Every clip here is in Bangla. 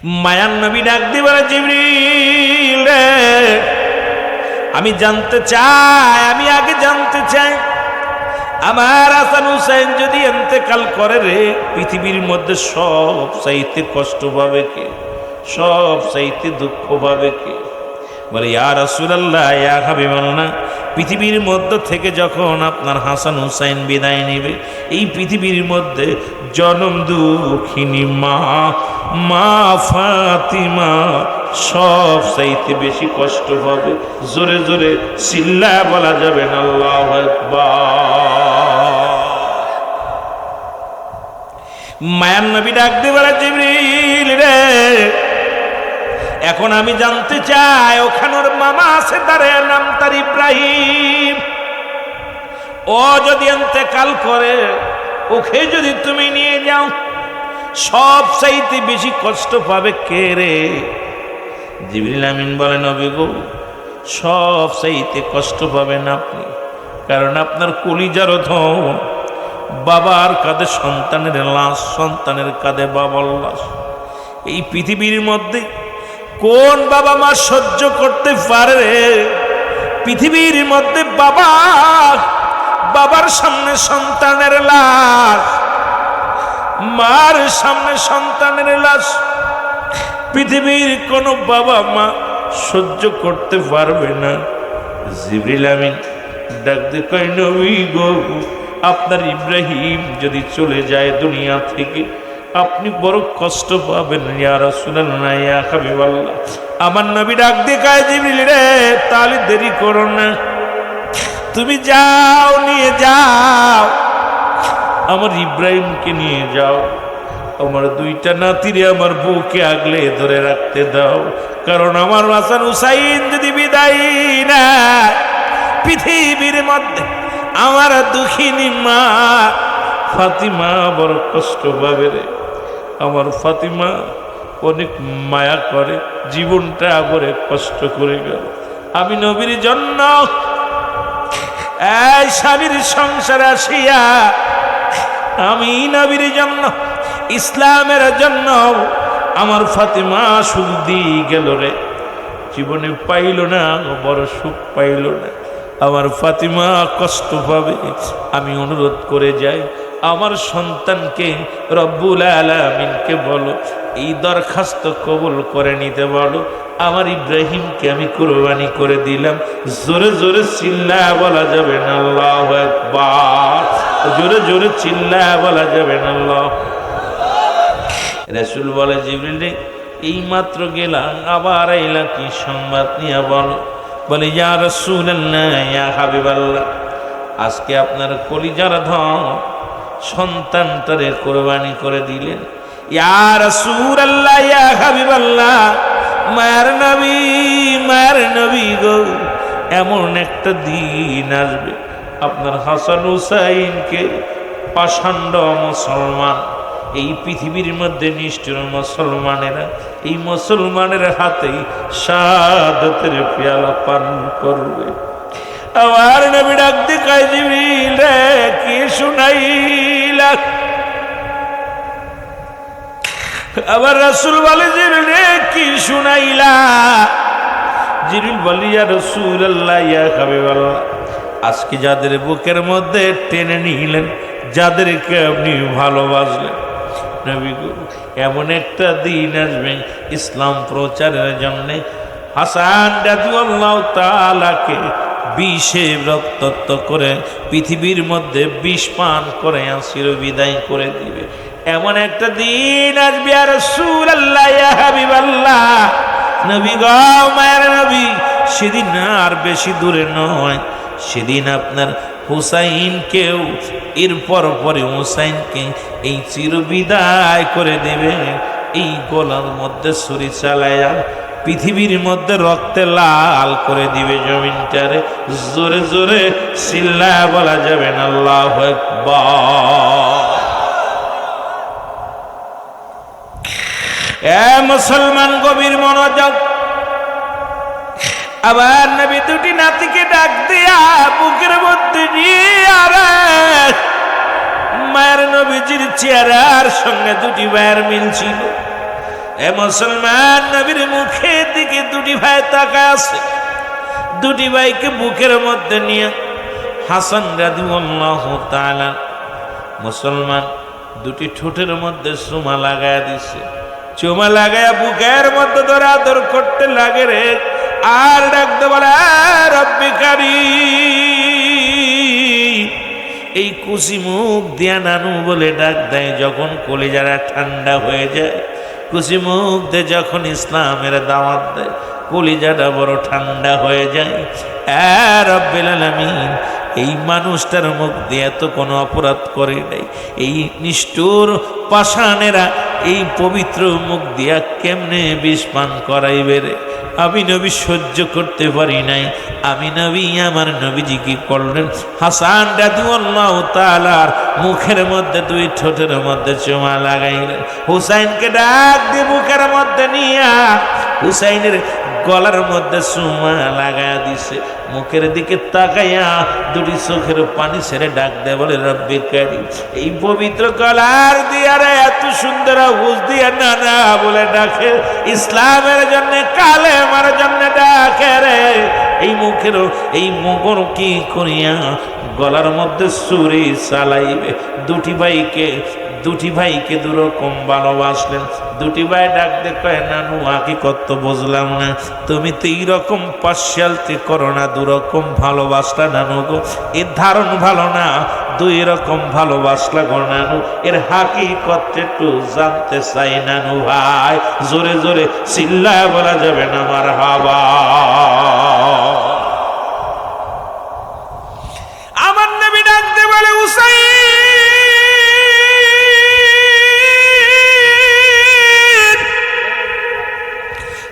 মায়ান নবী ডাক দিয়ে বলে, জিবরিল রে, আমি জানতে চাই, আমি আগে জানতে চাই আমার হাসান হুসাইন যদি ইন্তেকাল করে রে, পৃথিবীর মধ্যে সব চাইতে কষ্ট পাবে কে, সব চাইতে দুঃখ পাবে কে? বলে, ইয়া রাসূলুল্লাহ, ইয়া হাবিবাল্লাহ, পৃথিবীর মধ্য থেকে যখন আপনার হাসান হুসাইন বিদায় নেবে, এই পৃথিবীর মধ্যে জনম দুঃখিনী মা ফাতিমা সব চাইতে বেশি কষ্ট পাবে। জোরে জোরে চিল্লায় বলা যাবে না আল্লাহু আকবার। মায়ান নবী ডাক দিয়ে বলে, জিবরিল রে, এখন আমি জানতে চাই ওখানোর মামা আছে, তার নাম তার ইব্রাহিম, ও যদি ইন্তেকাল করে, ওকে যদি তুমি নিয়ে যাও, সব চাইতে বেশি কষ্ট পাবে কে রে? জিবরিল আমিন বলে, নবী গো, সব চাইতে কষ্ট পাবেন আপনি, কারণ আপনার কলিজার ধন, বাবার কাঁধে সন্তানের লাশ, সন্তানের কাঁধে বাবার লাশ। এই পৃথিবীর মধ্যে কোন বাবা মা সহ্য করতে পারে? পৃথিবীর মধ্যে বাবার সামনে সন্তানের লাশ, মার সামনে সন্তানের লাশ, পৃথিবীর কোন বাবা মা সহ্য করতে পারবে না। জিবরিল আমিন ডাক দিয়ে কয়, নবী গো, আপনার ইব্রাহিম যদি চলে যায় দুনিয়া থেকে, আপনি বড় কষ্ট পাবেন। ইয়া রাসূলুল্লাহ, ইয়া হাবিবাল্লাহ। আমার নবী ডাক দিয়ে কয়, জিবরিল রে, তাহলে দেরি করো না, তুমি যাও, নিয়ে যাও, আমার ইব্রাহিমকে নিয়ে যাও, আমার দুইটা নাতিরে আমার বুকে আগলে ধরে রাখতে দাও, কারণ আমার হাসান হুসাইন যদি বিদায় না, পৃথিবীর মধ্যে আমার দুঃখিনী মা ফাতিমা বড় কষ্ট পাবে রে। আমার ফাতিমা অনেক মায়া করে, জীবনটা আবরে কষ্ট করে গেল। আমি নবীর জন্য এই স্বামীর সংসারে আসিয়া, আমি নবীর জন্য, ইসলামের জন্য আমার ফাতিমা সুখ দিয়ে গেল রে, জীবনে পাইল না, বড় সুখ পাইল না। আমার ফাতিমা কষ্ট পাবে। আমি অনুরোধ করে যাই, আমার সন্তানকে রব্বুল আলামিনকে বলো, এই দরখাস্ত কবুল করে নিতে বলো, আমার ইব্রাহিমকে আমি কুরবানি করে দিলাম। জোরে জোরে চিল্লায় বলা যাবে না আল্লাহু আকবার, জোরে জোরে চিল্লায় বলা যাবে না আল্লাহ। রাসূল বলে, জিবরিল রে, এই মাত্র গেলাম, আবার আইলা কি সংবাদ নিয়ে বলো? বলে, ইয়া রাসূলুল্লাহ, ইয়া হাবিবাল্লাহ, আজকে আপনার কলিজার ধন সন্তানটারে কুরবানি করে দিলেন। ইয়া রাসূলুল্লাহ, ইয়া হাবিবাল্লাহ, মায়ের নবী গো, এমন একটা দিন আসবে, আপনার হাসান হুসাইনকে পাষণ্ড মুসলমান, এই পৃথিবীর মধ্যে নিষ্ঠুর মুসলমানেরা, এই মুসলমানের হাতেই শাহাদাতের পেয়ালা পান করবে। আমার নবী ডাক দিয়ে কয়, জিবরিল রে, কি শুনাইলা? আবার রাসূল বলে, জিবরিল রে, কি শুনাইলা? জিবরিল বলে, ইয়া রাসূলুল্লাহ, ইয়া হাবিবাল্লাহ, আজকে যাদের বুকের মধ্যে টেনে নিলেন, যাদেরকে আপনি ভালোবাসলেন, নবী গো, এমন একটা দিন আসবে, ইসলাম প্রচারের জন্যে হাসান রাদিয়াল্লাহু তাআলাকে বিষে রক্তাক্ত করে পৃথিবীর মধ্যে বিষ পান করে আসির বিদায় করে দিবে। এমন একটা দিন আসবে, ইয়া রাসূলুল্লাহ, ইয়া হাবিবাল্লাহ, নবী গো, মায়ের নবী, সেদিন আর বেশি দূরে নয়, সেদিন আপনার হুসাইনকেও, এরপর পরে হুসাইনকে এই চিরবিদায় করে দেবে, এই গলার মধ্যে ছুরি চালায়া পৃথিবীর মধ্যে রক্তে লাল করে দিবে জমিনটারে। জোরে জোরে চিল্লায়া বলা যাবে না আল্লাহু আকবার। এ মুসলমান, গভীর মনোযোগ। আবার নবী দুটি নাতিকে ডাক দিয়া বুকের মধ্যে নিয়ে, আরে মায়ের নবীজির চেহারার সঙ্গে দুটি ভাইয়ের মিল ছিল। এ মুসলমান, নবীর মুখের দিকে দুটি ভাই তাকায় আছে। দুটি ভাইকে বুকের মধ্যে নিয়ে হাসান রাদিয়াল্লাহু তাআলা মুসলমান দুটি ঠোঁটের মধ্যে চুমা লাগায় দিছে। চুমা লাগায়া বুকের মধ্যে ধরে আদর করতে লাগে রে, আর ডাকতে বলে রব্বি কারীম। এই কুচি মুখ দিয়া নানু বলে ডাক দেয়। যখন কলিজারা ঠান্ডা হয়ে যায়, কুচি মুখ দিয়ে যখন ইসলামের দাওয়াত দেয়, কলিজাটা বড় ঠান্ডা হয়ে যায়। রব্বুল আলামিন, এই মানুষটার মুখ দিয়ে তো কোনো অপরাধ করে নাই, এই নিষ্ঠুর পাষাণেরা এই পবিত্র মুখ দিয়া কেমনে বিষ পান করাইবে রে। আমি নবী সহ্য করতে পারি নাই। আমি নবী আমার নবীজি কি করলেন, হাসান রাদিয়াল্লাহু তাআলার মুখের মধ্যে দুই ঠোঁটের মধ্যে চুমা লাগাইলেন। হুসাইনকে ডাক দিয়ে বুকের মধ্যে নিয়া হুসাইনের গলার মধ্যে চুমা লাগায়া দিছে। মুখের দিকে তাকাইয়া দুটি চোখের পানি ছেড়ে ডাক দেয় বলে রব্বি কারীম। এই পবিত্র গলার দিয়া রে এত সুন্দর আওয়াজ দিয়া নানা বলে ডাকে, ইসলামের জন্য কালেমার জন্য ডাকে রে। এই মুখের এই মুখর কি করিয়া গলার মধ্যে ছুরি চালাইবে। দুটি ভাইকে দুরকম ভালোবাসলেন। দুটি ভাই ডাক দে কয়, নানু আকি কত বুঝলাম না, তুমি তো এইরকম পার্সিয়ালটি করো না, দুরকম ভালোবাসলা নানু গো। এর ধারণ ভালো না, দুই রকম ভালোবাসলা গো নানু। এর হাকিকত একটু জানতে চাই নানু ভাই। জোরে জোরে চিল্লায় বলা যাবে না মারহাবা। আমার নবী ডাক দে বলে, হুসাইন,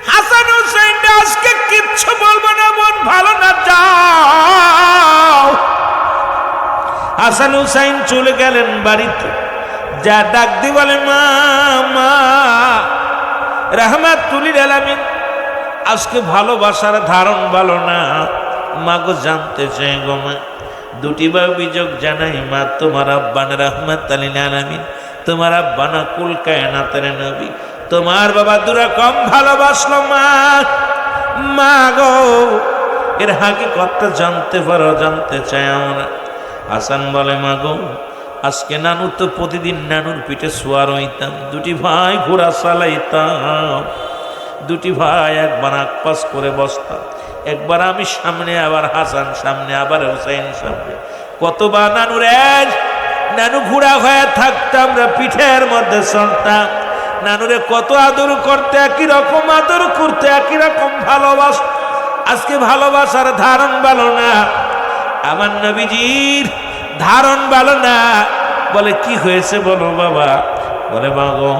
হাসান হুসাইনটা আজকে কিচ্ছু বলবো না, মন ভালো না, যাও। হাসান হুসাইন চলে গেলেন বাড়িতে। যা ডাক দি বলে, মা মা রাহমাতুল লিল আলামিন, আজকে ভালোবাসার ধারণ ভালো না। মা গো জানতে চাই গো মা। দুটি বা অভিযোগ জানাই, মা তোমার আব্বান রাহমাতুল লিল আলামিন, তোমার আব্বানা কুল কায়নাতের নবী, তোমার বাবা দুরকম ভালোবাসলো মা। মা গো, এর হাকিকতটা জানতে পারো, জানতে চাই আমরা। হাসান বলে, মা গো, আজকে নানু তো প্রতিদিন নানুর পিঠে সোয়ার হইতাম, দুটি ভাই ঘোড়া চালাইতাম, দুটি ভাই একবার আকপাস করে বসতাম, একবার আমি সামনে, আবার হাসান সামনে, আবার হুসাইন সামনে। কতবার নানু ঘোড়া হয়ে থাকতাম, আমরা পিঠের মধ্যে চলতাম। নানুরে কত আদর করতে, একই রকম আদর করতে, একই রকম ভালোবাস। আজকে ভালোবাসার ধারণ ভালো না, আমার নবীজির ধারণ ভালো না। বলে, কি হয়েছে বলো বাবা? বলে, মা গো,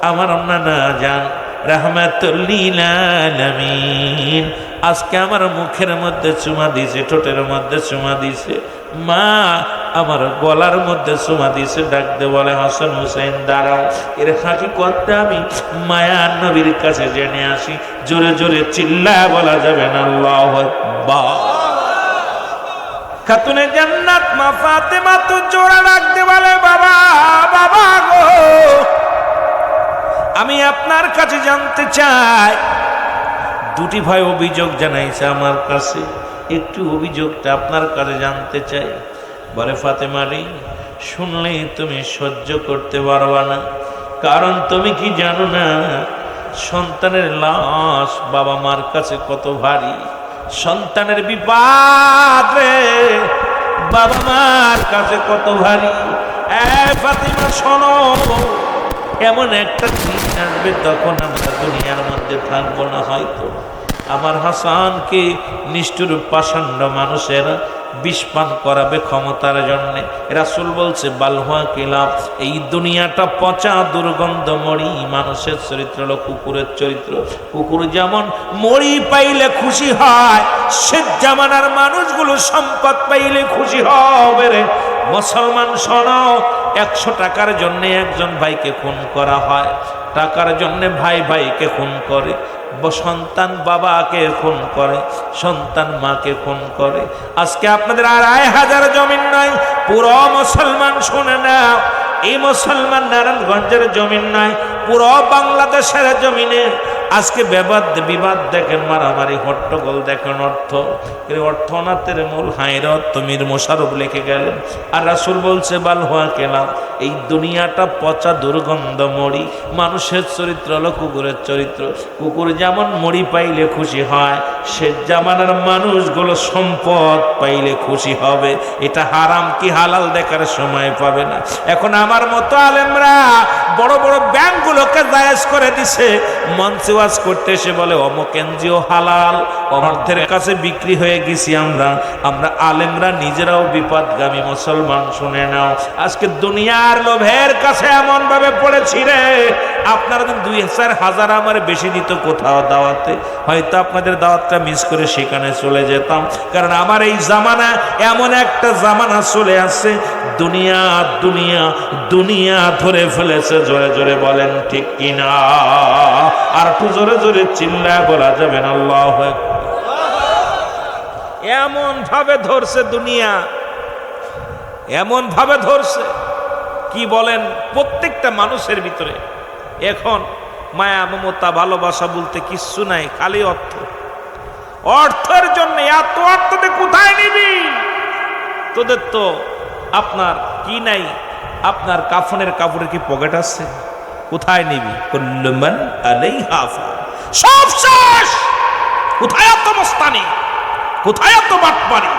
আমার নানা জান রাহমাতুল লিল আলামিন আজকে আমার মুখের মধ্যে চুমা দিছে, ঠোঁটের মধ্যে চুমা দিছে, মা আমার গলার মধ্যে চুমা দিছে। ডাক দে বলে, হাসান হুসাইন দাঁড়াও, এর হাকিকতটা আমি মায়ার নবীর কাছে জেনে আসি। জোরে জোরে চিল্লায় বলা যাবে না আল্লাহু আকবার। খাতুনে জান্নাত মা ফাতেমা তো জোরে ডাক দে বলে, বাবা বাবা গো, আমি আপনার কাছে জানতে চাই। দুটি ভাই অভিযোগ জানাইছে আমার কাছে, একটু অভিযোগটা আপনার কাছে জানতে চাই। বলে, ফাতেমা রে, শুনলে তুমি সহ্য করতে পারবা না, কারণ তুমি কি জানো না, সন্তানের লাশ বাবা মার কাছে কত ভারী। সন্তানের বিপদ রে বাবা মার কাছে কত ভারী। ফাতেমা শোনো, এমন একটা দিন আসবে তখন আমরা দুনিয়ার মধ্যে থাকবো না। হয়তো আমার হাসানকে নিষ্ঠুর পাষণ্ড মানুষেরা বিষ পান করাবে ক্ষমতার জন্যে। রাসূল বলছে, বালহুয়া কিলাব, এই দুনিয়াটা পচা দুর্গন্ধ মরি। মানুষের চরিত্র হলো কুকুরের চরিত্র। কুকুর যেমন মরি পাইলে খুশি হয়, সে জামানার মানুষগুলো সম্পদ পাইলে খুশি হবে রে। মুসলমান শোনো, 100 টাকার জন্য একজন ভাইকে খুন করা হয়, টাকার জন্য ভাই ভাইকে খুন করে, সন্তান বাবাকে খুন করে, সন্তান মাকে খুন করে। আজকে আপনাদের 2500 জমিন নয়, পুরো মুসলমান শুনে না, এই মুসলমান নারায়ণগঞ্জের জমিন নয়, পুরো বাংলাদেশের জমিনে আজকে বিবাদ দেখেন, মারামারি হট্টগোল দেখেন। অর্থনাথের মূল হায়রত তুমির মোশারফ লিখে গেলেন। আর রাসূল বলছে বাল হুয়া কেনা, এই দুনিয়াটা পচা দুর্গন্ধ মরি। মানুষের চরিত্র হলো কুকুরের চরিত্র। কুকুর যেমন মরি পাইলে খুশি হয়, সে জামানার মানুষগুলো সম্পদ পাইলে খুশি হবে। এটা হারাম কি হালাল দেখার সময় পাবে না। এখন আমার মতো আলেমরা বড় বড় ব্যাংকগুলোকে জায়েজ করে দিছে, মঞ্চে ওয়াজ করতে এসে বলে অমুক এনজিও হালাল, অর্থের কাছে বিক্রি হয়ে গেছি আমরা আলেমরা নিজেরাও বিপদগামী মুসলমান। শুনে নাও, আজকে দুনিয়ার লোভের কাছে এমন ভাবে পড়েছি রে, আপনারা যদি 2,000 আমার বেশি দিত কোথাও দাওয়াতে, হয়তো আপনাদের দাওয়াতটা মিস করে সেখানে চলে যেতাম। কারণ আমার এই জামানা এমন একটা জামানা চলে আসছে, দুনিয়া দুনিয়া দুনিয়া ধরে ফেলেছে। জোরে জোরে বলেন ঠিক কিনা? আর একটু জোরে জোরে চিল্লায় বলা যাবে না আল্লাহু আকবার। এমন ভাবে ধরছে দুনিয়া, এমন ভাবে ধরছে, কি বলেন, প্রত্যেকটা মানুষের ভিতরে এখন মায়া মমতা ভালোবাসা বলতে কিচ্ছু নাই, খালি অর্থ। অর্থের জন্য এত অর্থ কোথায় নিবি? তোদের তো আপনার কি নাই, আপনার কাফনের কাপড়ের কি পকেট আছে? কোথায় নিবি? কুল্লুমান আলাইহা ফান, সব শেষ। কোথায় এত মস্তানি, কোথায় এত বাটপারি,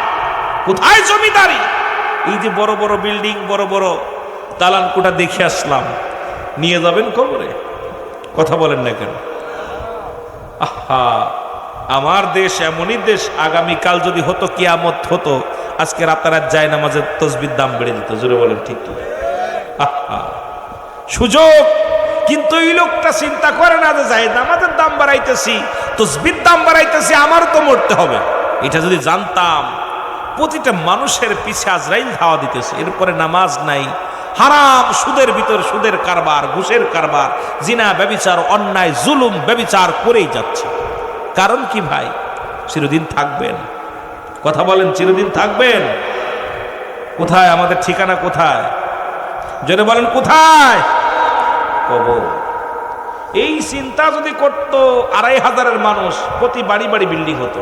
কোথায় জমিদারি? এই যে বড় বড় বিল্ডিং, বড় বড় দালান কোঠা দেখে আসলাম, নিয়ে যাবেন কবরে? কথা বলেন না কেন? আহা, আমার দেশ এমনই দেশ, আগামীকাল যদি হতো কিয়ামত হতো, আজকে রাতারাত যায় নামাজের তসবির দাম বেড়ে যেত। জোরে বলেন ঠিক কি? আহা, সুযোগ। কিন্তু এই লোকটা চিন্তা করে না যে যায় নামাজের দাম বাড়াইতেছি, তসবির দাম বাড়াইতেছি, আমার তো মরতে হবে। এটা যদি জানতাম, প্রতিটা মানুষের পিছে আজরাইল ধাওয়া দিতেছে, এরপরে নামাজ নাই, হারাম, সুদের ভিতর সুদের কারবার, ঘুষের কারবার, জিনা, ব্যভিচার, অন্যায়, জুলুম, ব্যভিচার করেই যাচ্ছে। কারণ কি ভাই? চিরদিন থাকবেন? কথা বলেন, চিরদিন থাকবেন? কোথায় আমাদের ঠিকানা? কোথায়? জোরে বলেন, কোথায়? কবর। এই চিন্তা যদি করত 2,500 মানুষ, প্রতি বাড়ি বাড়ি বিল্ডিং হতো,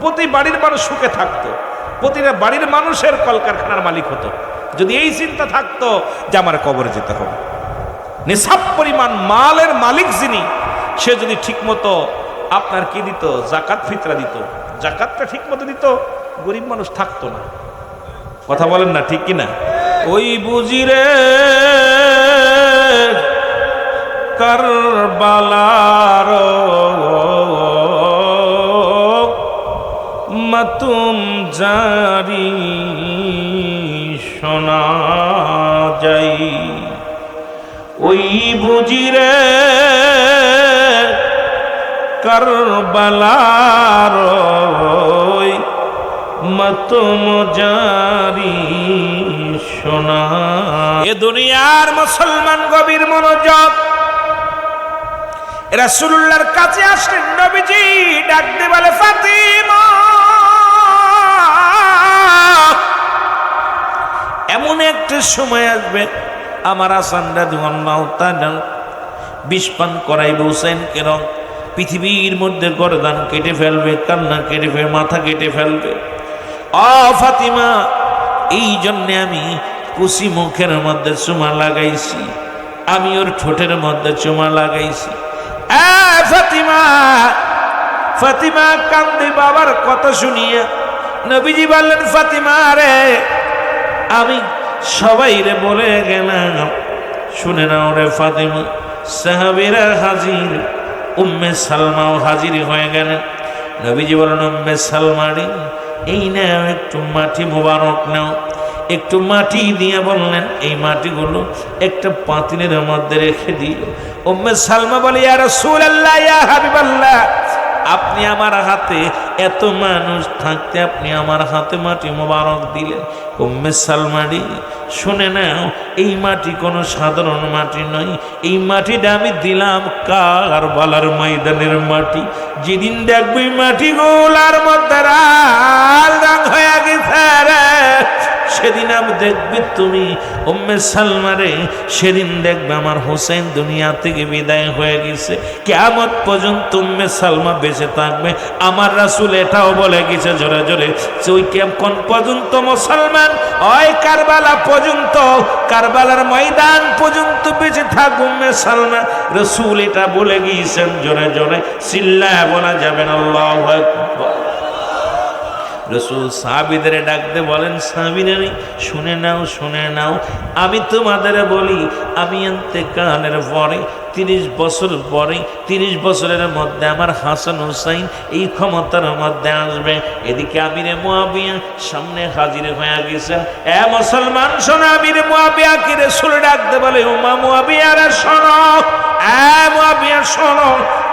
প্রতি বাড়ির মানুষ সুখে থাকতো, প্রতিটা বাড়ির মানুষের কলকারখানার মালিক হতো। যদি এই চিন্তা থাকতো যে আমার কবরে যেতে হবে, নিসাব পরিমাণ মালের মালিক যিনি, সে যদি ঠিকমতো আপনার কি দিত, জাকাত ফিতরা দিত, জাকাতটা ঠিকমতো দিত, গরিব মানুষ থাকতো না। কথা বলেন না ঠিক কিনা? ওই বুঝি রে কারবালার মাতুম জারি শোনা যাই, ওই বুঝি রে কারবালার মাতুম জারি শোনা। এ দুনিয়ার মুসলমান গভীর মনোযোগ। রাসূলুল্লাহর কাছে আসলেন নবীজি, ডাক দিয়ে বলে ফাতিমা, এমন একটা সময় আসবে আমার হাসান রাদিয়াল্লাহু তাআলা বিষ পান করাইবে হুসাইনকে, পৃথিবীর মধ্যে গর্দান কেটে ফেলবে, কান্না কেটে ফেলবে, মাথা কেটে ফেলবে। ফাতিমা, এই জন্যে আমি কুসি মুখের মধ্যে চুমা লাগাইছি, আমি ওর ঠোঁটের মধ্যে চুমা লাগাইছি। ফাতিমা, ফাতিমা কান্দি বাবার কথা শুনিয়া নবীজি বললেন, ফাতিমা রে, আমি সবাই রে বলে গেলাম, শুনে নাও রে ফাতিমা। সাহাবীরা হাজির, উম্মে সালমাও হাজির হয়ে গেলেন। নবীজি বলেন, উম্মে সালমা রে, এই নাও একটু মাটি মোবারক নাও। একটু মাটি দিয়ে বললেন, এই মাটিগুলো একটা পাতিলের মধ্যে রেখে দিও। উম্মে সালমা বলে, ইয়া রাসূলুল্লাহ, ইয়া হাবিবাল্লাহ, আপনি আমার হাতে, এত মানুষ থাকতে আপনি আমার হাতে মাটি মোবারক দিলেন। উম্মে সালমা রে, শুনে নাও, এই মাটি কোনো সাধারণ মাটি নয়, এই মাটিটা আমি দিলাম কারবালার ময়দানের মাটি। যেদিন দেখবি মাটিগুলার মধ্যে লাল রং হয়ে গেছে রে, সেদিন আমি দেখবে তুমি উম্মে সালমারে, সেদিন দেখবে আমার হোসেন দুনিয়া থেকে বিদায় হয়ে গেছে, কিয়ামত পর্যন্ত উম্মে সালমা বেঁচে থাকবে। আমার রাসূল এটাও বলে গেছে জোরে জোরে, ওই কোন পর্যন্ত মুসলমান ওই কারবালা পর্যন্ত, কারবালার ময়দান পর্যন্ত বেঁচে থাকবে উম্মে সালমা। রাসূল এটা বলে গিয়েছেন জোরে জোরে, চিল্লায় বলা যাবে না আল্লাহু আকবার। রাসূল সাহাবীদের ডাকতে বলেন, সাহাবীরা শুনে নাও, শুনে নাও, আমি তোমাদের বলি, আমি ইন্তেকালের পরে 30 বছর পরে, 30 বছরের মধ্যে আমার হাসান হুসাইন এই ক্ষমতার মধ্যে আসবে। এদিকে আমিরে মুয়াবিয়া সামনে হাজির হয়ে গেছেন। এ মুসলমান শোনো, আমিরে মুয়াবিয়াকে রাসূল ডাকতে বলে, উম্মা মুয়াবিয়ারা শোনো, এ মুয়াবিয়া শোনো,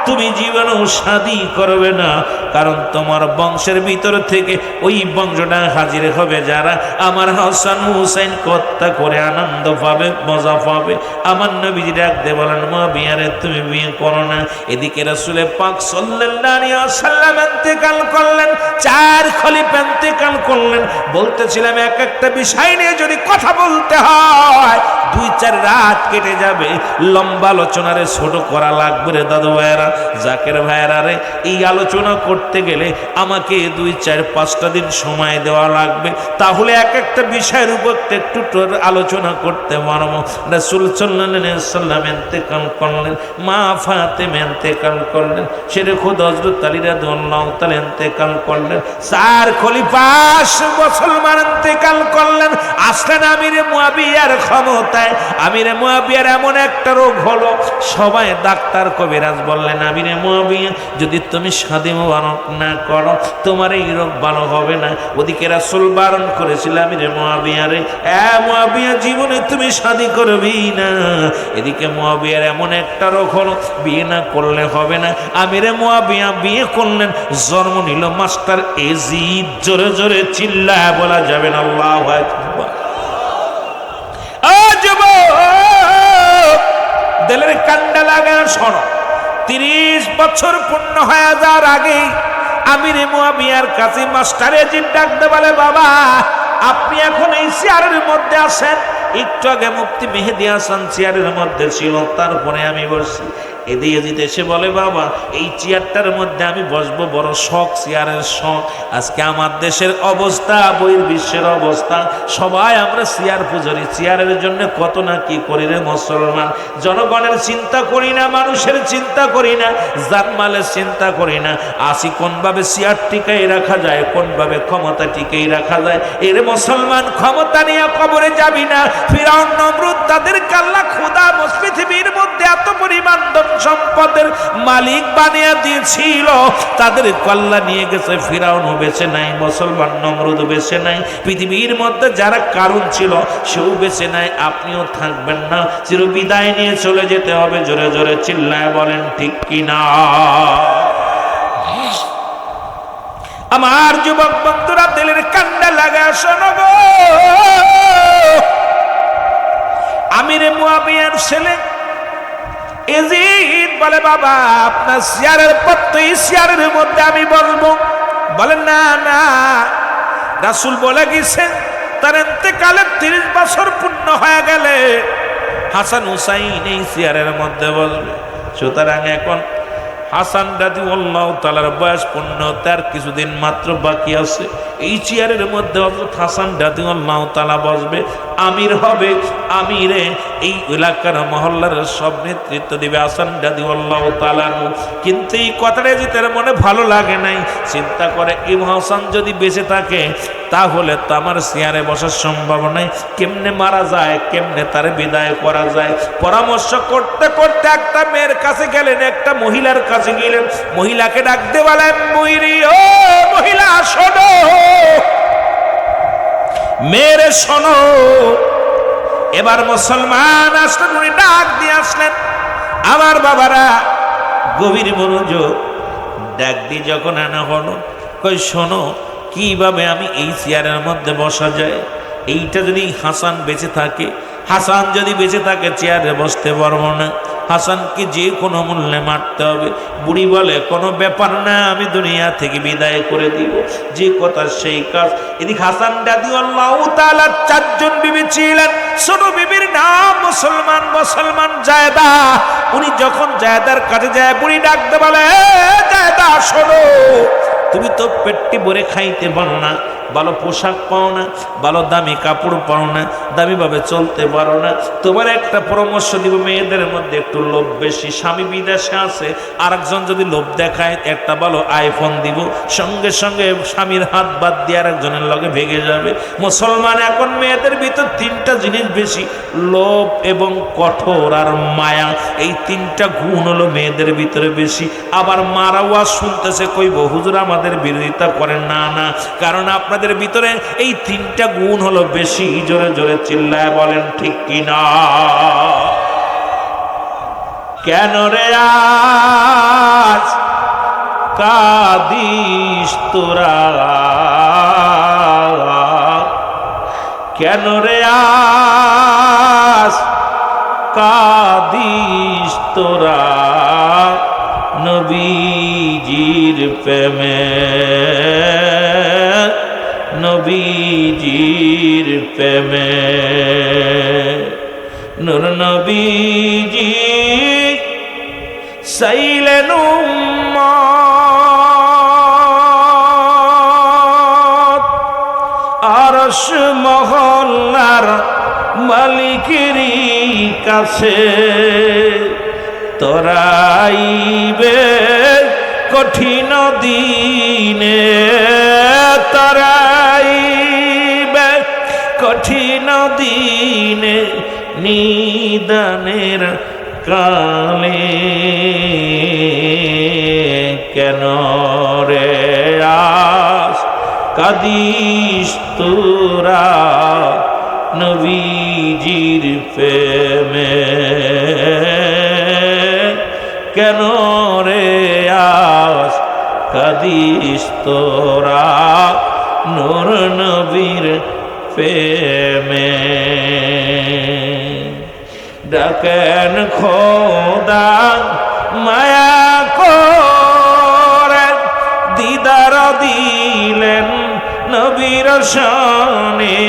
তুমি জীবনেও শাদী করবে না, কারণ তোমার বংশের ভিতর থেকে ওই বংশটা হাজির হবে যারা আমার হাসান হুসাইন হত্যা করে আনন্দ পাবে, মজা পাবে। আমার নবীজি ডাকতে বলেন, মুয়াবিয়ারে তুমি বিয়ে করো না। এদিকে রাসূল পাক সাল্লাল্লাহু আলাইহি ওয়াসাল্লাম ইন্তেকাল করলেন, 4 খলিফা ইন্তেকাল করলেন। বলতেছিলাম এক একটা বিষয় নিয়ে যদি কথা বলতে হয় 2-4 রাত কেটে যাবে, লম্বা আলোচনারে ছোট করা লাগবে রে দাদু ভাইয়েরা, জাকের ভাইয়েরা রে। এই আলোচনা করতে গেলে আমাকে 2-4-5টা দিন সময় দেওয়া লাগবে, তাহলে এক একটা বিষয়ের উপর একটু আলোচনা করতে পারবো। রাসূল সাল্লাল্লাহু আলাইহি ওয়াসাল্লাম ইন্তেকাল করলেন, মা ফাতেমা ইন্তেকাল করলেন, শেরে খুদ হযরত আলী রাদিয়াল্লাহু তাআলা ইন্তেকাল করলেন, 4 খলিফা মুসলমান ইন্তেকাল করলেন। আসলেন আমিরে মুয়াবিয়ার ক্ষমতায়। আমিরে মুয়াবিয়ার এমন একটা রোগ হলো, সবাই ডাক্তার কবিরাজ বললেন, আমিরে মুয়াবিয়া যদি তুমি শাদী মুবারক না করো তোমার এই রোগ ভালো হবে না। ওদিকে রাসূল বারণ করেছিল, আমিরে মুয়াবিয়া রে, এ মুয়াবিয়া জীবনে তুমি শাদী করবি না। এদিকে মুয়াবিয়ার এমন একটা রোগ হলো, বিয়ে না করলে হবে না। আমিরে মুয়াবিয়া বিয়ে করলেন, জন্ম নিল মাস্টার এজিদ। জোরে জোরে চিল্লায় বলা যাবে না আল্লাহু আকবার। দিলের কান্ডা লাগা শোনো, 30 বছর পূর্ণ হয়ে যাওয়ার আগে আমিরে মুয়াবিয়ার কাছে মাস্টার এজিদ ডাকতে বলে, বাবা আপনি এখন এই চেয়ারের মধ্যে আছেন, একটু আগে মুফতি মেহেদী হাসান চেয়ারের মধ্যে ছিল, তারপরে আমি বসছি। এদিকে যেতে এসে বলে, বাবা এই চেয়ারটার মধ্যে আমি বসবো, বড় শখ, চেয়ারের শখ। আজকে আমার দেশের অবস্থা, বহির্বিশ্বের অবস্থা, সবাই আমরা চেয়ার পুজোরি, চেয়ারের জন্য কত না কি করি রে মুসলমান। জনগণের চিন্তা করি না, মানুষের চিন্তা করি না, জানমালের চিন্তা করি না। আসি কোনভাবে চেয়ার টিকাই রাখা যায়, কোনভাবে ক্ষমতা টিকাই রাখা যায়। এর মুসলমান ক্ষমতা নিয়ে কবরে যাবি না। ফিরাউন নমরুদ তাদের আল্লাহ খোদা পৃথিবীর মধ্যে এত পরিমাণ সম্পদের মালিক বানিয়ে দিয়েছিল, তাদের কল্লা নিয়ে গেছে, ফিরাউনও বেঁচে নাই, মুসলমান নমরুদ বেঁচে নাই। পৃথিবীর মধ্যে যারা কারণ ছিল সেও বেঁচে নাই, আপনিও থাকবেন না, চির বিদায় নিয়ে চলে যেতে হবে। জোরে জোরে চিল্লায় বলেন ঠিক কিনা। আমার যুবক বন্ধুরা, দিলের কান্ডা লাগা শোনো গো, আমিরে মুয়াবিয়ার ছেলে এজিদ বলে, বাবা আপনার চেয়ারের পত্র, এই চেয়ারের মধ্যে আমি বসবো। বলেন না না, রাসূল বলে গেছেন তার ইন্তেকালের 30 বছর পূর্ণ হয়ে গেলে হাসান হুসাইন এই চেয়ারের মধ্যে বসবে। সুতরাং এখন হাসান রাদিয়াল্লাহু তাআলার বয়স পূর্ণ তার কিছুদিন মাত্র বাকি আছে। এই চেয়ারের মধ্যে হযরত হাসান রাদিয়াল্লাহু তাআলা বসবে, আমির হবে। আমিরে এই এলাকার মহল্লার সব নেতৃত্ব দিবে হাসান রাদিয়াল্লাহু তাআলা। কিন্তু এই কথাটা যে তার মনে ভালো লাগে নাই, চিন্তা করে ইমাম হাসান যদি বেঁচে থাকে তাহলে তো আমার চেয়ারে বসার সম্ভব নাই, কেমনে মারা যায়, কেমনে তার বিদায় করা যায়। পরামর্শ করতে করতে একটা মেয়ের কাছে গেলেন, একটা মহিলার কাছে গেলেন। মহিলাকে ডাকতে বলেন, মহিরি ও মহিলা শোনো, মেরে শোনো। এবার মুসলমান আসলেন, উনি ডাক দিয়ে আসলেন, আমার বাবারা গভীর মনোযোগ। ডাক দিয়ে যখন আনা হলো, কই শোনো, কিভাবে আমি এই চেয়ারের মধ্যে বসা যায়। এইটা যদি হাসান বেঁচে থাকে, হাসান যদি বেঁচে থাকে চেয়ারে বসতে পারবো না। হাসানকে যে কোনো মূল্যে মারতে হবে। বুড়ি বলে কোনো ব্যাপার না, আমি দুনিয়া থেকে বিদায় করে দিব। যে কথা সেই কাজ। এদিকে হাসান রাদিয়াল্লাহু তাআলা 4 জন বিবি ছিলেন। ছোট বিবির নাম মুসলমান জায়দা। উনি যখন জায়দার কাছে যায়, বুড়ি ডাকতে বলে, জায়দা শোনো, তুমি তো পেটটি ভরে খাইতে পারো না, ভালো পোশাক পাও না, ভালো দামি কাপড় পাও না, দামিভাবে চলতে পারো না। তোমার একটা পরামর্শ দিব, মেয়েদের মধ্যে একটু লোভ বেশি। স্বামী বিদেশে আছে, আরেকজন যদি লোভ দেখায় একটা ভালো আইফোন দিব, সঙ্গে সঙ্গে স্বামীর হাত বাদ দিয়ে আরেকজনের লগে ভেঙে যাবে। মুসলমান এখন মেয়েদের ভিতর 3টা জিনিস বেশি, লোভ এবং কঠোর আর মায়া। এই 3টা গুণ হলো মেয়েদের ভিতরে বেশি। আবার মারাওয়া শুনতেছে, কইব হুজুর আমাদের বিরোধিতা করেন না, না, কারণ আপনাদের ভিতরে এই 3টা গুণ হলো বেশি। জোরে জোরে চিল্লায় বলেন ঠিক কিনা? কেন রে আজ কাঁদিস তোরা, কেন রে আজ কাঁদিস তোরা, নবীজির প্রেমে, নবীজির প্রেমে। নূর নবীজি সাইলেন উম্মত, আরশ মহল্লার মালিকেরই কাছে তরাইবে কঠিন দিনে, তরাইবে কঠিন দিনে, নিদানের কালে। কেন রে আজ কাঁদিস তোরা, নবীজির প্রেমে, কেন রে আজ কাঁদিস তোরা, নূর নবীর প্রেমে। ডাকেন খোদা মায়া করে, দিদার দিলেন নবীর শানে।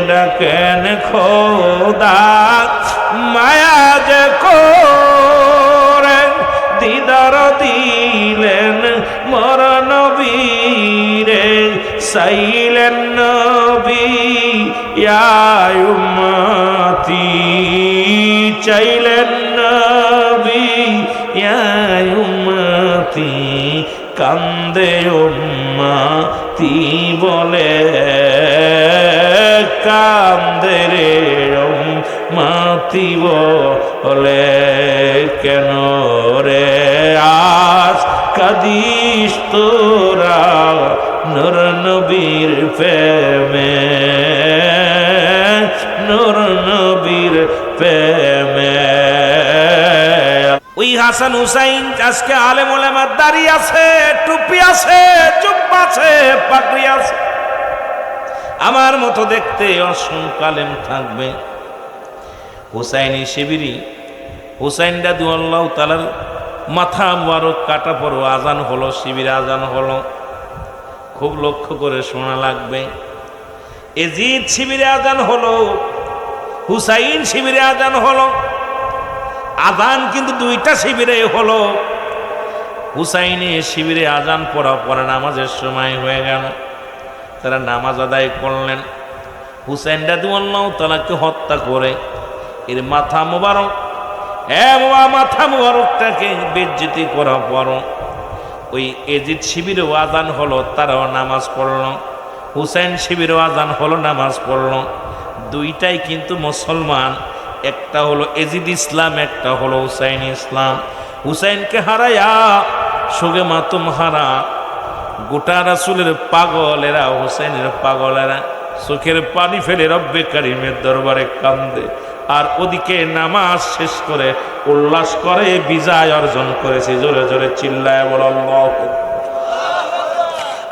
ডাকেন খোদা মায়া যে করে, দিদার দিলেন মোর নবীরে। সাইলেন নবী ইয়া উম্মতি, চাইলেন নবী ইয়া উম্মতি। কান্দে উম্মতি বলে, কান্দে রে উম্মতি বলে, কেন রে আজ কাঁদিস তোরা, নূর নবীর প্রেমে, নূর নবীর প্রেমে। ওই হাসান হুসাইন আজকে আলেম ওলামার দাড়ি আছে, টুপি আছে, জুব্বা আছে, পাগড়ি আছে, আমার মতো দেখতে অসংখ্য আলেম থাকবে। হুসাইনি শিবিরি, হুসাইন রাদিয়াল্লাহু তাআলার মাথা মুবারক কাটা পড়ো, আজান হলো, শিবিরে আজান হলো। খুব লক্ষ্য করে শোনা লাগবে। এজিদ শিবিরে আজান হলো, হুসাইন শিবিরে আজান হলো। আজান কিন্তু 2টা শিবিরে হলো। হুসাইনে শিবিরে আজান পড়া পরে নামাজের সময় হয়ে গেল, তারা নামাজ আদায় করলেন। হুসাইন রাদিয়াল্লাহু তাআলাকে হত্যা করে এর মাথা মুবারক, মাথা মুবারকটাকে বেজ্জতি করা পর ওই এজিদ শিবিরেও আজান হলো, তারাও নামাজ পড়ল। হুসাইন শিবিরেও আজান হলো, নামাজ পড়ল। 2টাই কিন্তু মুসলমান, একটা হলো এজিদ ইসলাম, একটা হলো হুসাইন ইসলাম। হুসাইনকে হারায়া সোগে মাতুম হারা গোটা রাসূলের পাগলেরা, হুসাইনের পাগলেরা চোখের পানি ফেলে রব্বে কারিমের দরবারে কান্দে। আর ওদিকে নামাজ শেষ করে উল্লাস করে বিজয় অর্জন করেছে। জোরে জোরে চিল্লায় বলো আল্লাহু আকবার।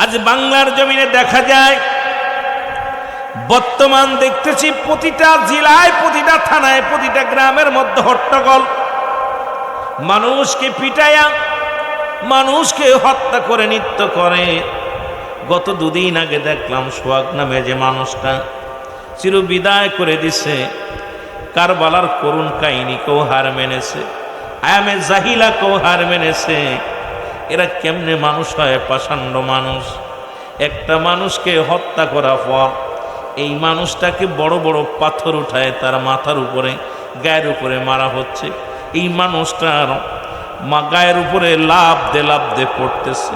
আজ বাংলার জমিনে দেখা যায় বর্তমান দেখতেছি প্রতিটা জেলায়, প্রতিটা থানায়, প্রতিটা গ্রামের মধ্যে হট্টগোল, মানুষকে পিটায়া মানুষকে হত্যা করে নিত্য করে। গত দুদিন আগে দেখলাম সোহাগ নামে যে মানুষটা চির বিদায় করে দিছে, কারবালার করুণ কাহিনীকেও হার মেনেছে, আয়ামে জাহিলাকেও হার মেনেছে। এরা কেমনে মানুষ হয়? পাষাণ্ড মানুষ। একটা মানুষকে হত্যা করার পর এই মানুষটাকে বড় বড় পাথর উঠায় তার মাথার উপরে, গায়ের উপরে মারা হচ্ছে। এই মানুষটার গায়ের উপরে লাভ দে পড়তেছে।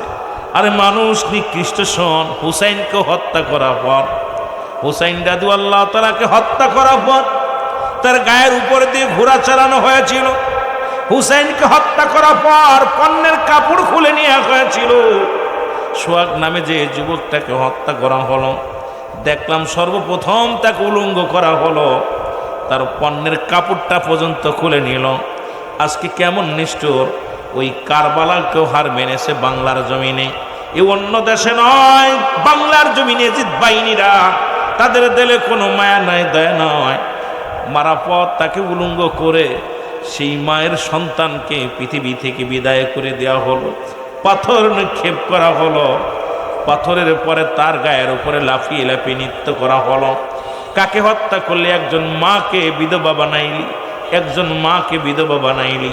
আরে মানুষ নিকৃষ্ট শোন, হুসাইনকে হত্যা করার পর, হুসাইন রাদু আল্লাহ তাআলাকে হত্যা করার পর তার গায়ের উপরে দিয়ে ঘোড়া চালানো হয়েছিল। হুসাইনকে হত্যা করার পর পণ্যের কাপড় খুলে নেওয়া হয়েছিল। সোহাগ নামে যে যুবকটাকে হত্যা করা হলো, দেখলাম সর্বপ্রথম তাকে উলঙ্গ করা হলো, তার পণ্যের কাপড়টা পর্যন্ত খুলে নিল। আজকে কেমন নিষ্ঠুর! ওই কারবালাকেও হার মেনেছে বাংলার জমিনে। এ অন্য দেশে নয়, বাংলার জমিনে জিদ বাহিনীরা, তাদের দিলে কোনো মায়া নাই, দয়া নয়। মারা পর তাকে উলঙ্গ করে সেই মায়ের সন্তানকে পৃথিবী থেকে বিদায় করে দেওয়া হলো, পাথর নিক্ষেপ করা হলো, পাথরের পরে তার গায়ের উপরে লাফিয়ে লাফিয়ে নৃত্য করা হলো। কাকে হত্যা করলে? একজন মাকে বিধবা বানাইলি, একজন মাকে বিধবা বানাইলি,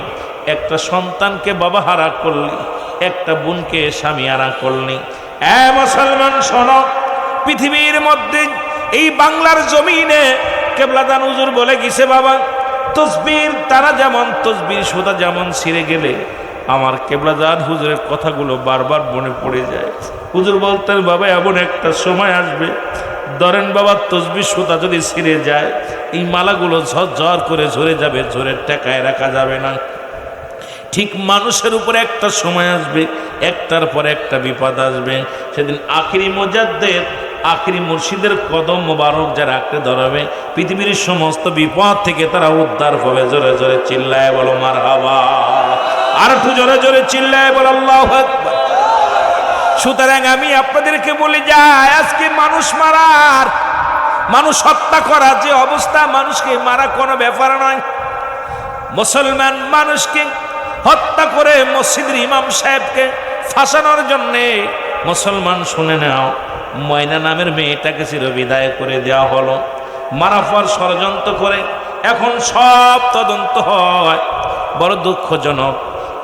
একটা সন্তানকে বাবা হারা করলি, একটা বোনকে স্বামী হারা করলি। মুসলমান শোনো, পৃথিবীর মধ্যে এই বাংলার জমিনে কেবলাদান হুজুর বলে গেছে, বাবা তসবির তারা যেমন, তসবির সুতা যেমন ছিঁড়ে গেলে আমার কেবলাদান হুজুরের কথাগুলো বারবার মনে পড়ে যায়। হুজুর বলতেন, বাবা এমন একটা সময় আসবে, ধরেন বাবা তসবির সুতা যদি ছিঁড়ে যায়, এই মালাগুলো ঝরঝর করে ঝরে যাবে, ঝরে টেকায় রাখা যাবে না। ঠিক মানুষের উপরে একটা সময় আসবে, একটার পর একটা বিপদ আসবে। সেদিন আখিরি মুজাদ্দেদ, আখিরি মুর্শিদের কদম মোবারক যারা আঁকড়ে ধরাবে, পৃথিবীর সমস্ত বিপদ থেকে তারা উদ্ধার হবে। জোরে জোরে চিল্লায় বলো মারহাবা, আর একটু জোরে জোরে চিল্লায় বলো আল্লাহু আকবার। সুতরাং আমি আপনাদেরকে বলে যাই, আজকে মানুষ মারার, মানুষ হত্যা করা যে অবস্থা, মানুষকে মারা কোনো ব্যাপার নয়। মুসলমান মানুষকে হত্যা করে মসজিদের ইমাম সাহেবকে ফাঁসানোর জন্যে, মুসলমান শুনে নাও, ময়না নামের মেয়েটাকে চির বিদায় করে দেওয়া হলো। মারাফার ষড়যন্ত্র করে এখন সব তদন্ত হয়। বড় দুঃখজনক,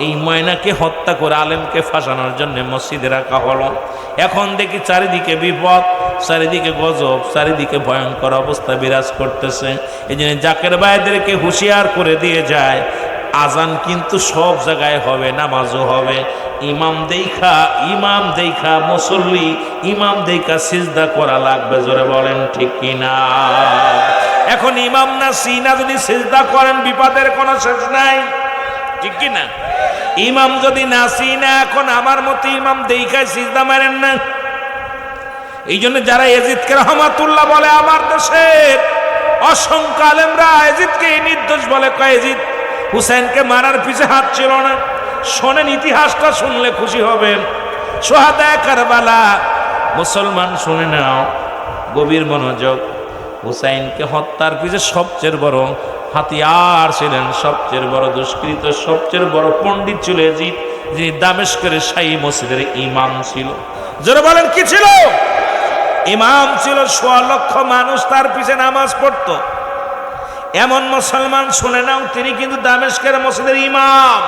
এই ময়নাকে হত্যা করে আলেমকে ফাঁসানোর জন্য মসজিদে রাখা হলো। এখন দেখি চারিদিকে বিপদ, চারিদিকে গজব, চারিদিকে ভয়ঙ্কর অবস্থা বিরাজ করতেছে। এই জন্য জাকের ভাইদেরকে হুঁশিয়ার করে দিয়ে যায়, আজান কিন্তু সব জায়গায় হবে, নামাজও হবে। ইমাম দেখা মুসল্লি, ইমাম দেখা সিজদা করা লাগবে। জোরে বলেন ঠিক কিনা? এখন ইমাম না সিনা যদি সিজদা করেন, বিপদের কোনো শেষ নাই, ঠিক কিনা? ইমাম যদি না সিনা, এখন আমার মতো ইমাম দেখায় সিজদা মারেন না। এই জন্য যারা ইয়াজিদকে রহমাতুল্লাহ বলে, আমার দেশের অসংখ্য আলেমরা ইয়াজিদকে নির্দোষ বলে। কয় ইয়াজিদ হুসাইনকে মারার পিছে হাত ছিল না। শোনেন, ইতিহাসটা শুনলে খুশি হবেন। সোহাদায়ে কারবালা, মুসলমান শুনে নাও, গভীর মনোযোগ। হুসাইনকে হত্যার পিছে সবচেয়ে বড় হাতিয়ার ছিলেন, সবচেয়ে বড় দুষ্কৃত, সবচেয়ে বড় পণ্ডিত ছিল ইয়াজিদ, যিনি দামেস্কের শাহী মসজিদের ইমাম ছিল। যারা বলেন কি ছিল? ইমাম ছিল। ১৬ লক্ষ মানুষ তার পিছে নামাজ পড়তো। এমন মুসলমান শুনে নাও, তিনি কিন্তু দামেস্কের মসজিদের ইমাম।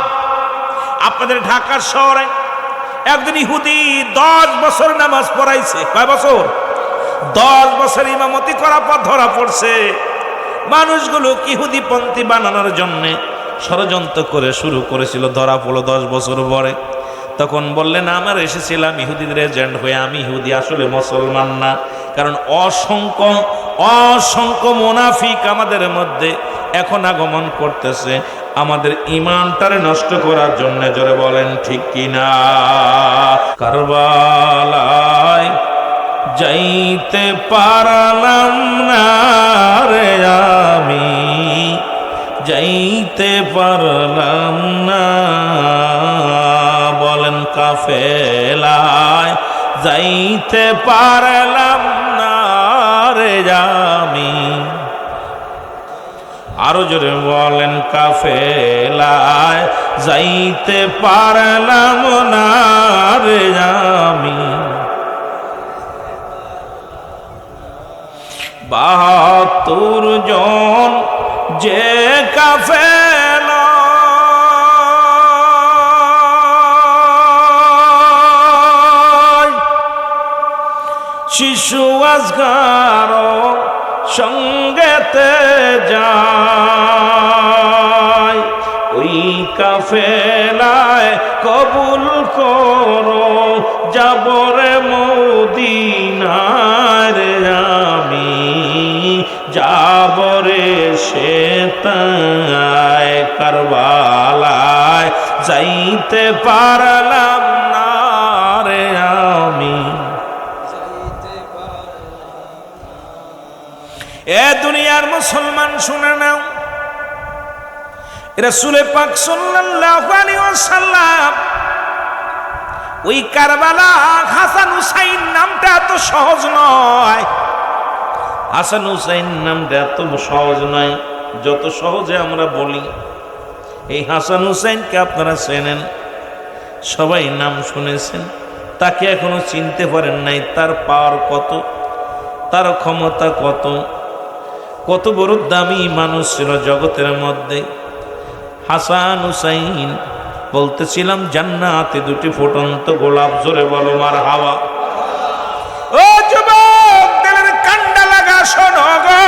আপনাদের ঢাকার শহরে একজন ইহুদি 10 বছর নামাজ পড়াইছে। কয় বছর? 10 বছর ইমামতি করার পর ধরা পড়ছে। মানুষগুলো ইহুদি পন্থী বানানোর জন্য ষড়যন্ত্র করে শুরু করেছিল, ধরা পড়লো 10 বছর পরে। তখন বললেন, আমার এসেছিলাম ইহুদিদের এজেন্ট হয়ে, আমি ইহুদি, আসলে মুসলমান না। কারণ অসংখ্য মুনাফিক আমাদের মধ্যে এখন আগমন করতেছে আমাদের ঈমানটারে নষ্ট করার জন্য। জোরে বলেন ঠিক কিনা? কারবালায় যাইতে পারলাম না রে, আমি যাইতে পারলাম না। বলেন কাফেলায় যাইতে পারলাম না রে, জামি। আরো জোরে বলেন কাফেলায় যাইতে পারলাম না রে আমি। 72 জন যে কাফেলা শিশু আজগার সঙ্গেতে যায়, ওই কাফেলায় কবুল করো যাবরে মদিনার আমি। যাবরে সে তাই কারবালায় যাইতে পারলাম না রে আমি। এ দুনিয়ার মুসলমান শুনে নাও, রাসূল পাক সাল্লাল্লাহু আলাইহি ওয়াসাল্লাম ওই কারবালা হাসান হুসাইন নামটা তো সহজ নয়। হাসান হুসাইন নামটা এত সহজ নয় যত সহজে আমরা বলি। এই হাসান হুসাইনকে আপনারা চেনেন, সবাই নাম শুনেছেন, তাকে এখনো চিনতে পারেন নাই। তার পাওয়ার কত, তার ক্ষমতা কত, কত বড় দামি মানুষ ছিল জগতের মধ্যে। হাসান হুসাইন বলতেছিলাম জান্নাতে দুটি ফুটন্ত গোলাপ, জোরে বলো মারহাবা। ও যুবক দিলের কান্ডা লাগা শোনো গো,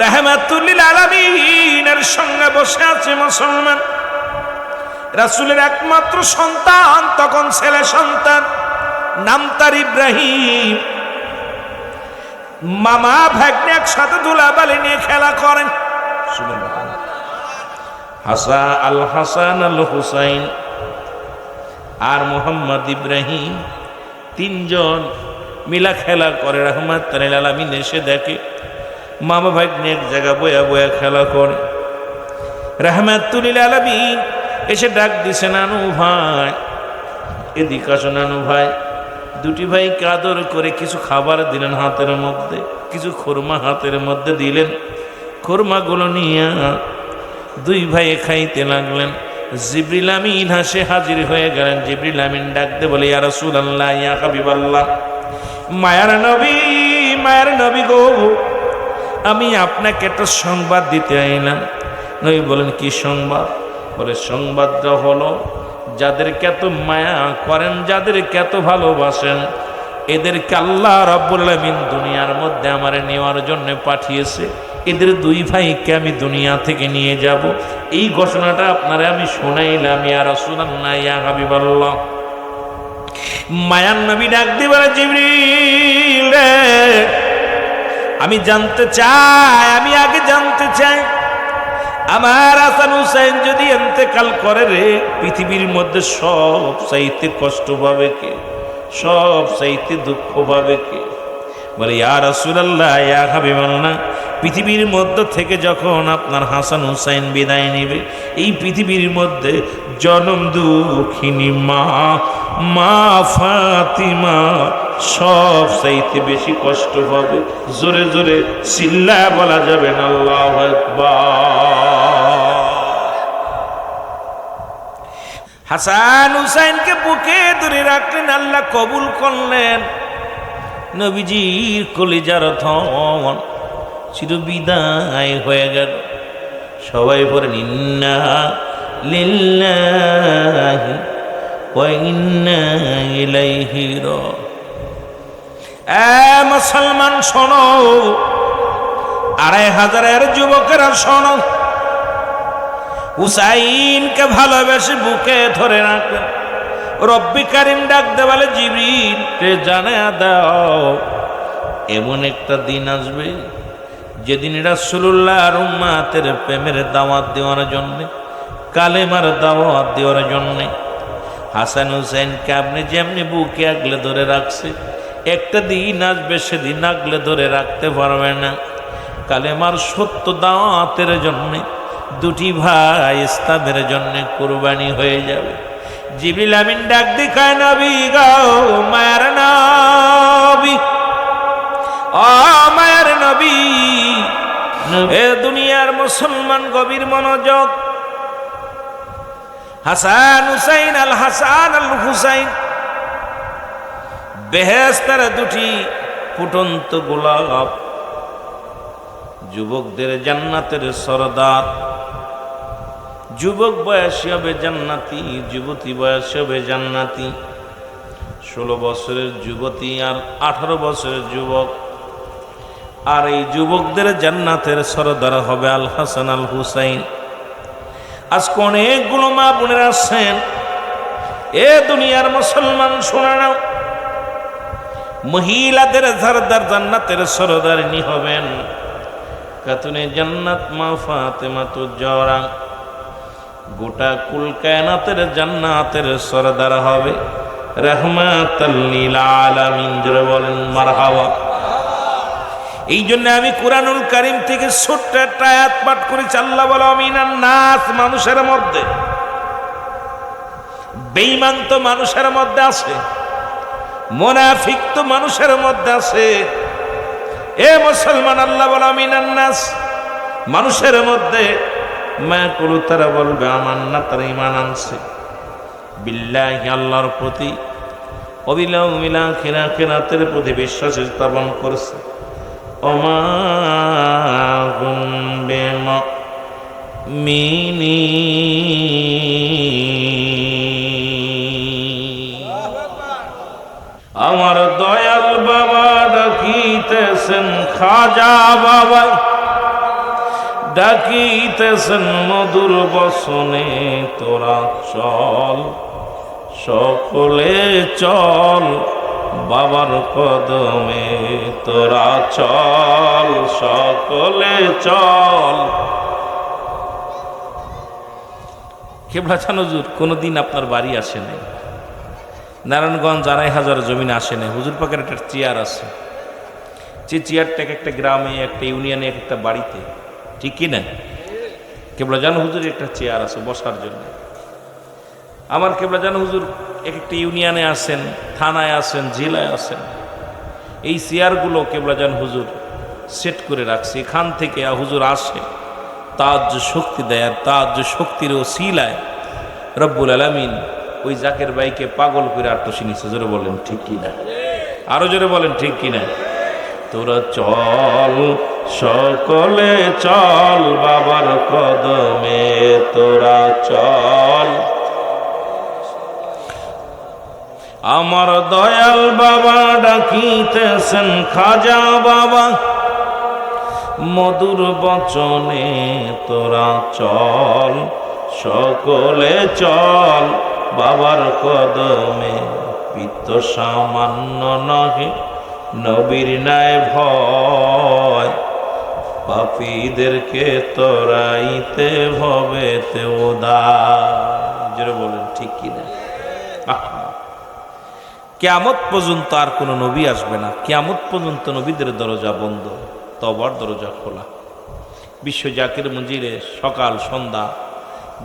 রাহমাতুল লিল আলামিনের সঙ্গে বসে আছে মুসলমান। রাসূলের একমাত্র সন্তান, তখন ছেলে সন্তান, নাম তার ইব্রাহিম। মামা ভাগ্নে একসাথে ধুলাবালি নিয়ে খেলা করেন। আল হাসান আল হুসাইন আর মোহাম্মদ ইব্রাহিম তিনজন মিলা খেলা করে। রাহমাতুল লিল আলামিন এসে দেখে মামা ভাগ্নে এক জায়গা বয়া বয়া খেলা করে। রাহমাতুল লিল আলামিন এসে ডাক দিছে, নানু ভাই এদিকে আসো। নানু ভাই দুটি ভাইকে আদর করে কিছু খাবার দিলেন হাতের মধ্যে, কিছু খুরমা হাতের মধ্যে দিলেন। খুরমাগুলো নিয়ে দুই ভাই খাইতে লাগলেন। জিবরিল আমিন হাসে হাজির হয়ে গেলেন। জিবরিল আমিন ডাকতে বলে, ইয়া রাসূলুল্লাহ, ইয়া হাবিবাল্লাহ, মায়ার নবী, মায়ার নবী গো, আমি আপনাকে একটা সংবাদ দিতে আইলাম। নবী বলেন, কি সংবাদ? বলে, সংবাদটা হলো যাদেরকে এত মায়া করেন, যাদেরকে এত ভালোবাসেন, এদেরকে আল্লাহ রাব্বুল আলামিন দুনিয়ার মধ্যে আমারে নেওয়ার জন্য পাঠিয়েছে। এদের দুই ভাইকে আমি দুনিয়া থেকে নিয়ে যাব। এই ঘোষণাটা আপনারা আমি শোনাইলাম। ইয়া রাসূলুল্লাহ, ইয়া হাবিবাল্লাহ। মায়ার নবী ডাক দিয়ে বলে, জিবরিল রে, আমি জানতে চাই, আমি আগে জানতে চাই, আমার হাসান হুসাইন যদি ইন্তেকাল করে রে, পৃথিবীর মধ্যে সব চাইতে কষ্ট পাবে কে, সব চাইতে দুঃখ পাবে কে? বলে, ইয়া রাসূলুল্লাহ, ইয়া হাবিবাল্লাহ, পৃথিবীর মধ্য থেকে যখন আপনার হাসান হুসাইন বিদায় নেবে, এই পৃথিবীর মধ্যে জনম দুঃখিনী মা ফাতিমা সব চাইতে বেশি কষ্ট পাবে। জোরে জোরে চিল্লায় বলা যাবে না আল্লাহু আকবার। হাসান হুসাইনকে বুকে ধরে রাখলেন, আল্লাহ কবুল করলেন। নবীজির কলিজার ধন চির বিদায় হয়ে গেল। সবাই বলেন, ইন্না লিল্লাহি ওয়া ইন্না ইলাইহি রাজিউন। মুসলমান শোনো, 2500 যুবকেরা শোনো, হুসাইনকে ভালোবেসে বুকে ধরে রাখলেন। রব্বি কারিম ডাকতে বলে, জিবরিল কে জানায়া দাও, এমন একটা দিন আসবে যেদিন রাসূলুল্লাহর উম্মতের প্রেমের দাওয়াত দেওয়ার জন্য, কালেমার দাওয়াত দেওয়ার জন্য হাসান হুসাইনকে আপনি যেমনি বুকে আগলে ধরে রাখছে, একটা দিন আসবে সেদিন আগলে ধরে রাখতে পারবে না। কালেমার সত্য দাওয়াতের জন্য দুটি ভাই ইসলামের জন্য কুরবানি হয়ে যাবে। জিবরিল আমিন ডাক দিয়ে কয়, নবী গো, মায়ার নবী, ও মায়ের নবী, এ দুনিয়ার মুসলমান গভীর মনোযোগ। হাসান হুসাইন, আল হাসান আল হুসাইন বেহেশতের দুটি ফুটন্ত গোলাপ, যুবকদের জান্নাতের সরদার। যুবক বয়সী হবে জান্নাতি, যুবতী বয়সী হবে জান্নাতি। 16 বছরের যুবতী আর 18 বছরের যুবক। আর এই যুবকদের জান্নাতের সরদার হবে আল হাসান আল হুসাইন। আজকে অনেকগুলো মা বোনেরা আছেন, এ দুনিয়ার মুসলমান শোনা নাও, মহিলাদের সরদার জান্নাতের সরদারিনী হবেন খাতুনে জান্নাত মা ফাতেমাতুজ জাহরা। গোটা কুল কায়নাতের জান্নাতের সরদার হবে রাহমাতাল লিল আলামিন। জোরে বলেন মারহাবা। এই জন্য আমি কুরআনুল কারীম থেকে ছোট্ট একটা আয়াত পাঠ করেছি। আল্লাহ বলে মিনান নাস, মানুষের মধ্যে। বেঈমান তো মানুষের মধ্যে আছে, মুনাফিক তো মানুষের মধ্যে আছে। এ মুসলমান, আল্লাহ বলে মিনান নাস, মানুষের মধ্যে। মায়াকুলু, তারা বলবে আমার না, তারা ঈমান আনছে বিল্লাহি, আল্লাহর প্রতি, অবিল ইয়াউমিল আখির, আখিরাতের প্রতি বিশ্বাস স্থাপন করছে। ওমা হুম বিমুমিনিন। আমার দয়াল বাবা ডাকিতেছেন, খাজা বাবা ডাকিতেছেন মধুর বসনে, তোরা চল সকলে চল বাবার কদমে, তোরা চল সকলে চল। কেবলা চান হুজুর কোনোদিন আপনার বাড়ি আসে নাই, নারায়ণগঞ্জ 2,500 জমিনে আসে নাই। হুজুর পাকের একটা চেয়ার আছে, যে চেয়ারটাকে একটা গ্রামে, একটা ইউনিয়নে, একটা বাড়িতে, ঠিক কি না? কেবলা জান হুজুর একটা চেয়ার আছে বসার জন্য। আমার কেবলা জান হুজুর এক একটা ইউনিয়নে আছেন, থানায় আছেন, জেলায় আছেন। এই চেয়ারগুলো কেবলা জান হুজুর সেট করে রাখছে। এখান থেকে হুজুর আসে, তার যে শক্তি দেয়, আর তার যে শক্তির ওসিলায় রব্বুল আলামিন ওই জাকের ভাইকে পাগল করে আটশি নিচ্ছে। জোরে বলেন ঠিক কিনা, আরো জোরে বলেন ঠিক কিনা। তোরা চল সকলে চল বাবার কদমে, তোরা চল। আমার দয়াল বাবা ডাকিতেছেন, খাজা বাবা মধুর বচনে, তোরা চল সকলে চল বাবার কদমে। পিত্ত সামান্য নহে নবীর ন্যায় ভয়, পাপীদেরকে তোরাইতে হবে তেওদা। বলেন ঠিক কিনা। কিয়ামত পর্যন্ত আর কোনো নবী আসবে না, কিয়ামত পর্যন্ত নবীদের দরজা বন্ধ, তওবার দরজা খোলা। বিশ্ব জাকির মঞ্জিলে সকাল সন্ধ্যা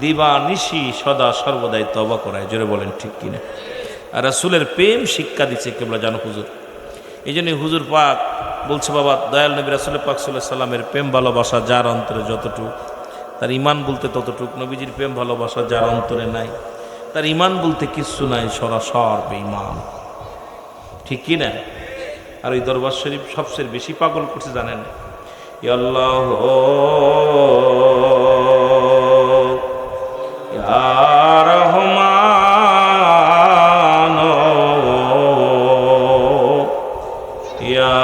দিবা নিশি সদা সর্বদাই তওবা করায়। জোরে বলেন ঠিক কিনা। আর রাসূলের প্রেম শিক্ষা দিচ্ছে কেবলা জানো হুজুর। এই জন্যই হুজুর পাক বলছে, বাবা দয়াল নবী রাসূল পাক সাল্লাল্লাহু আলাইহি সাল্লামের প্রেম ভালোবাসা যার অন্তরে যতটুক, তার ঈমান বলতে ততটুক। নবীজির প্রেম ভালোবাসা যার অন্তরে নাই, তার ঈমান বলতে কিচ্ছু নাই, সরাসর বেঈমান। ঠিক কি না? আর ওই দরবার শরীফ সবচেয়ে বেশি পাগল করছে জানেন, ইয়া আল্লাহ ইয়া রহমান ইয়া।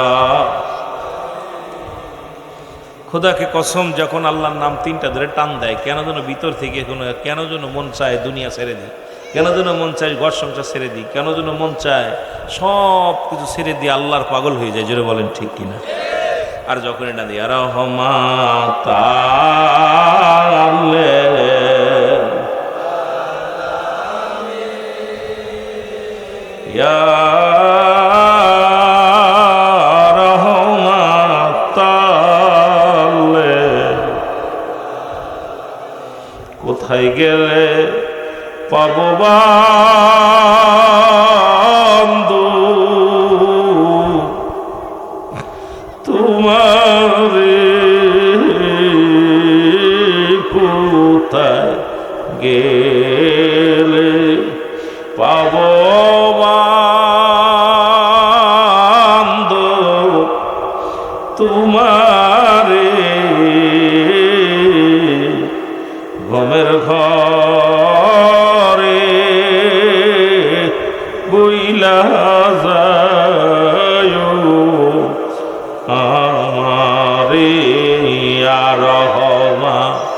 খোদাকে কসম, যখন আল্লাহর নাম 3টা ধরে টান দেয়, কেন যেন ভিতর থেকে কেন যেন মন চায় দুনিয়া ছেড়ে দিই, কেন যেন মন চায় ঘর সংসার ছেড়ে দিই, কেন যেন মন চায় সব কিছু ছেড়ে দিয়ে আল্লাহর পাগল হয়ে যায়। জোরে বলেন ঠিক কিনা। আর যখন এটা দিয়ে রহমাত ইয়া রহমাত, কোথায় গেলে পাবো বন্ধু, গেলে পাব বান্ধব তোমারে ঘুমের ঘরে বইলা যায় আমারে আর রহমান